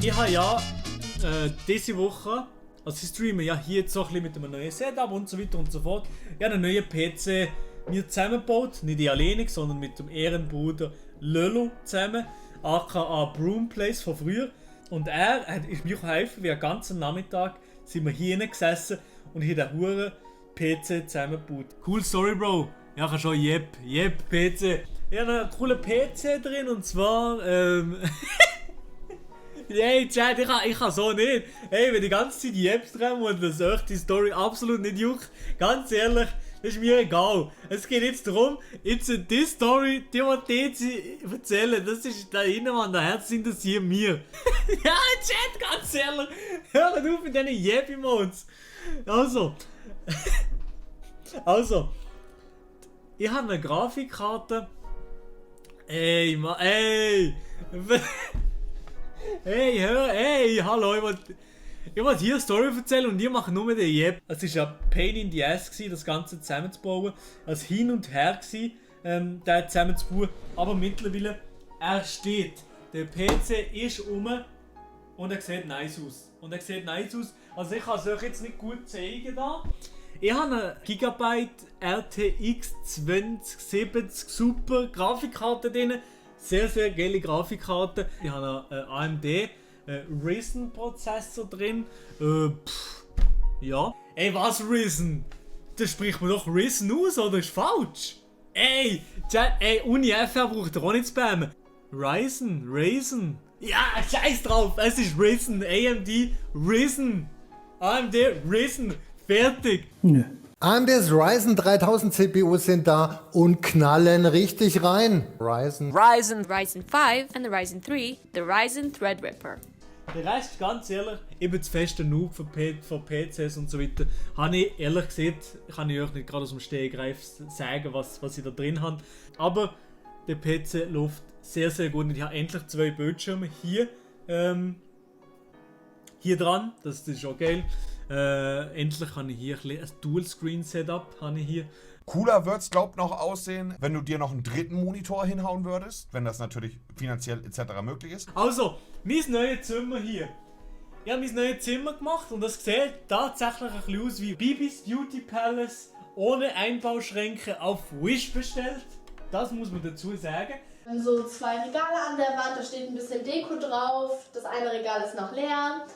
Ich habe ja diese Woche, also ich streame ja hier jetzt so ein bisschen mit einem neuen Setup und so weiter und so fort. Ich habe einen neuen PC mir zusammengebaut, nicht ich alleine, sondern mit dem Ehrenbruder Lolo zusammen, aka Broomplace von früher. Und er ist mir geholfen, wie den ganzen Nachmittag sind wir hier gesessen und hier den huren PC zusammengebaut. Cool Story, Bro. Ja, ich habe schon Jep PC. Ich habe einen coolen PC drin und zwar, hey, Chat, ich kann so nicht. Hey, wenn die ganze Zeit Jeps drin und das euch die Story absolut nicht juckt, ganz ehrlich, das ist mir egal. Es geht jetzt darum, jetzt die Story, die erzählen, das ist da innen, Mann, der Herz interessiert mir. Ja, Chat, ganz ehrlich, hört auf mit diesen Jep-Emotes. Also, ich habe eine Grafikkarte. Ey, Mann, ey! Hallo, ich wollte hier eine Story erzählen und ihr macht nur den Jeb. Es war ja Pain in the Ass, das Ganze zusammenzubauen. Es war hin und her, den zusammenzubauen. Aber mittlerweile, er steht. Der PC ist und er sieht nice aus. Also ich kann es euch jetzt nicht gut zeigen da. Ich habe eine Gigabyte RTX 2070 Super Grafikkarte drin. Sehr, sehr geile Grafikkarte. Ich habe einen AMD Ryzen Prozessor drin. Ja. Ey, was Ryzen? Da spricht man doch Ryzen aus, oder ist falsch? Ey, Chat, Uni FR braucht ihr auch nicht spammen. Ryzen. Ja, scheiß drauf, es ist Ryzen. AMD Ryzen. AMD Ryzen. Fertig. Nö. AMD's Ryzen 3000 CPUs sind da und knallen richtig rein. Ryzen 5 and the Ryzen 3, the Ryzen Threadripper. Der Rest, ganz ehrlich, ich bin zu fester Noob von PCs und so weiter. Habe ich ehrlich gesagt, kann ich euch nicht gerade aus dem Stehgreif sagen, was ich da drin habe. Aber der PC läuft sehr, sehr gut und ich habe endlich 2 Bildschirme hier dran. Das ist auch geil. Endlich habe ich hier ein Dual-Screen-Setup. Cooler wird's, glaubt noch aussehen, wenn du dir noch einen dritten Monitor hinhauen würdest, wenn das natürlich finanziell etc. möglich ist. Also, mein neues Zimmer hier. Ich habe mein neues Zimmer gemacht und das sieht tatsächlich ein bisschen aus wie Bibis Beauty Palace ohne Einbauschränke auf Wish bestellt. Das muss man dazu sagen. So 2 Regale an der Wand, da steht ein bisschen Deko drauf. Das eine Regal ist noch leer.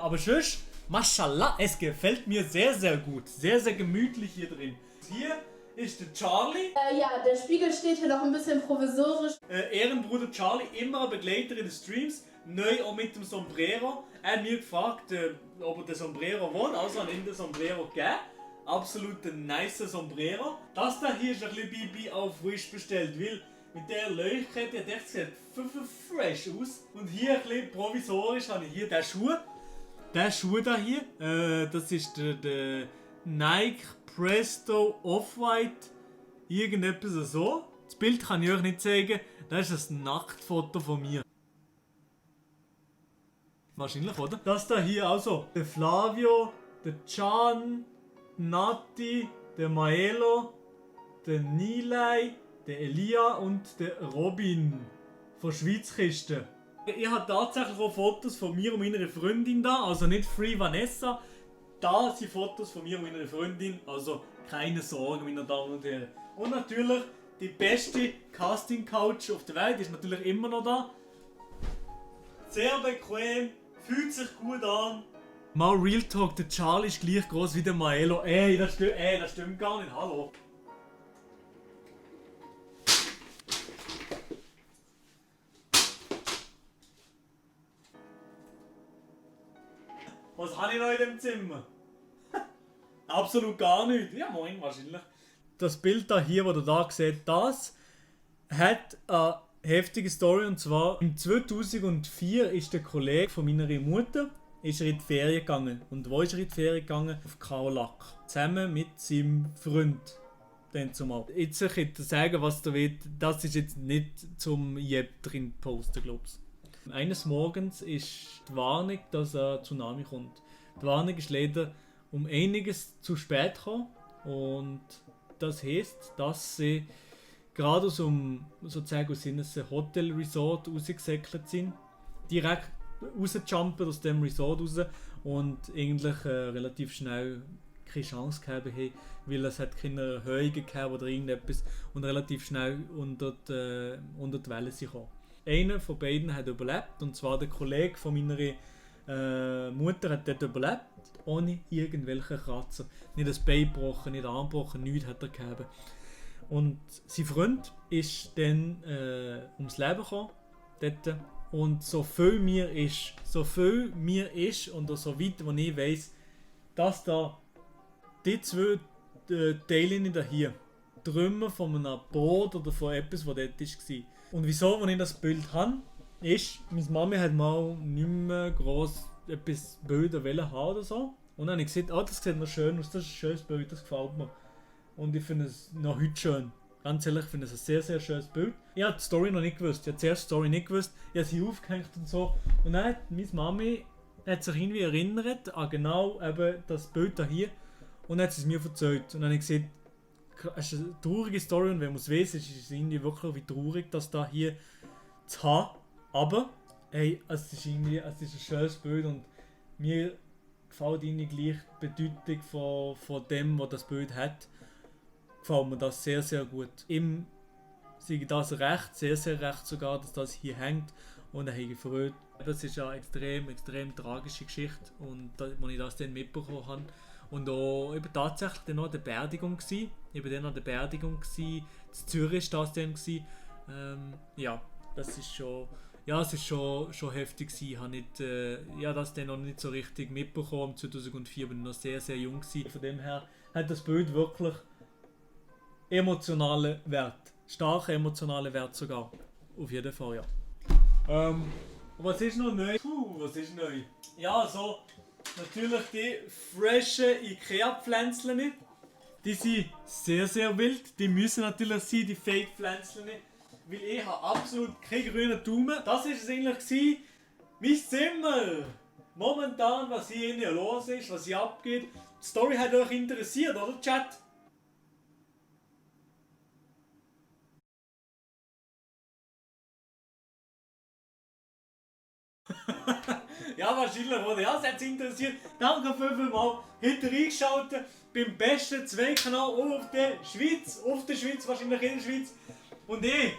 Aber sonst, Mashallah, es gefällt mir sehr, sehr gut. Sehr, sehr gemütlich hier drin. Hier ist der Charlie. Ja, der Spiegel steht hier noch ein bisschen provisorisch. Ehrenbruder Charlie, immer ein Begleiter in den Streams. Neu auch mit dem Sombrero. Er hat mir gefragt, ob er den Sombrero will. Also hat ihm den Sombrero gegeben. Absolut ein nice Sombrero. Das da hier ist ein bisschen Bibi auf Wish bestellt, weil mit der Leuchtkette, der sieht fresh aus. Und hier ein bisschen provisorisch habe ich hier den Schuh. Der Schuh da hier, das ist der Nike Presto Off-White. Irgendetwas so. Das Bild kann ich euch nicht zeigen. Das ist ein Nacktfoto von mir. Wahrscheinlich, oder? Das da hier also. Der Flavio, der Can, Nati, der Maelo, der Nilay, der Elia und der Robin von Schweizkiste. Ich habe tatsächlich auch Fotos von mir und meiner Freundin da, also nicht Free Vanessa. Da sind Fotos von mir und meiner Freundin, also keine Sorgen, meine Damen und Herren. Und natürlich, die beste Casting-Couch auf der Welt ist natürlich immer noch da. Sehr bequem, fühlt sich gut an. Mal Real Talk, der Charlie ist gleich groß wie der Maelo. Das stimmt gar nicht, hallo. Was habe ich noch in dem Zimmer? Absolut gar nichts. Ja, moin, wahrscheinlich. Das Bild da hier, das ihr da seht, das hat eine heftige Story. Und zwar im 2004 ist der Kollege von meiner Mutter in die Ferien gegangen. Und wo ist er in die Ferien gegangen? Auf Kaolack. Zusammen mit seinem Freund. Dann zumal. Jetzt könnt ihr sagen, was ihr wollt. Das ist jetzt nicht zum Jeb drin posten, glaubst. Eines Morgens ist die Warnung, dass ein Tsunami kommt. Die Warnung ist leider um einiges zu spät gekommen und das heisst, dass sie gerade aus einem sozusagen aus einem Hotel-Resort rausgesäckelt sind. Direkt rausjumpen aus dem Resort raus und eigentlich relativ schnell keine Chance gehabt haben, weil es hat keine Erhöhungen gehabt oder irgendetwas und relativ schnell unter die Welle sind gekommen. Einer von beiden hat überlebt, und zwar der Kollege von meiner Mutter hat dort überlebt, ohne irgendwelche Kratzer. Nicht das Bein gebrochen, nicht Arm gebrochen, nichts hat er gehabt. Und sein Freund ist dann ums Leben gekommen dort. Und so viel mir ist und auch so weit, wo ich weiss, dass da die zwei Teile da hier Trümmer von einem Boot oder von etwas, was dort war. Und wieso, als ich das Bild habe, ist, meine Mami hat mal nicht mehr gross etwas Bilder haben oder so. Und dann habe ich gesagt, oh, das sieht noch schön aus, das ist ein schönes Bild, das gefällt mir. Und ich finde es noch heute schön. Ganz ehrlich, ich finde es ein sehr, sehr schönes Bild. Ich habe die Story noch nicht gewusst. Ich habe zuerst die Story nicht gewusst. Ich habe sie aufgehängt und so. Und dann hat meine Mami sich irgendwie erinnert an genau eben das Bild da hier. Und dann hat sie es mir erzählt. Und dann habe ich gesagt, es ist eine traurige Story, und wenn man es weiß, ist es irgendwie wirklich wie traurig, das da hier zu haben. Aber, hey, es ist ein schönes Bild, und mir gefällt irgendwie gleich die Bedeutung von dem, was das Bild hat. Gefällt mir das sehr, sehr gut. Ihm sage ich das recht, sehr, sehr recht sogar, dass das hier hängt, und er hat gefreut. Das ist eine extrem, extrem tragische Geschichte, und als ich das dann mitbekommen habe. Und auch eben tatsächlich dann noch eine Beerdigung gsi. In Zürich war das dann gsi. Ja, das ist schon... Ja, es ist schon heftig gsi. Ich habe das dann noch nicht so richtig mitbekommen. 2004 war ich noch sehr, sehr jung gsi. Von dem her hat das Bild wirklich emotionalen Wert. Starken emotionalen Wert sogar. Auf jeden Fall, ja. Was ist noch neu? Was ist neu? Ja, so... Natürlich die frische Ikea-Pflänzchen. Die sind sehr, sehr wild. Die müssen natürlich sein, die Fake-Pflänzchen. Weil ich habe absolut keinen grünen Daumen. Das war es eigentlich. Mein Zimmer. Momentan, was hier innen los ist, was hier abgeht. Die Story hat euch interessiert, oder Chat? Ja, wahrscheinlich, oder? Ja, es hat sich interessiert. Danke vielmals. Habt ihr eingeschaltet beim besten Zweikanal auf der Schweiz. Wahrscheinlich in der Schweiz. Und ich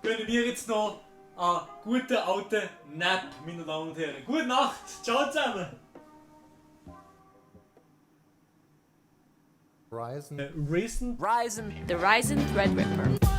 gönne mir jetzt noch einen guten alten Nap, meine Damen und Herren. Gute Nacht. Ciao zusammen. Ryzen. The Ryzen Threadripper.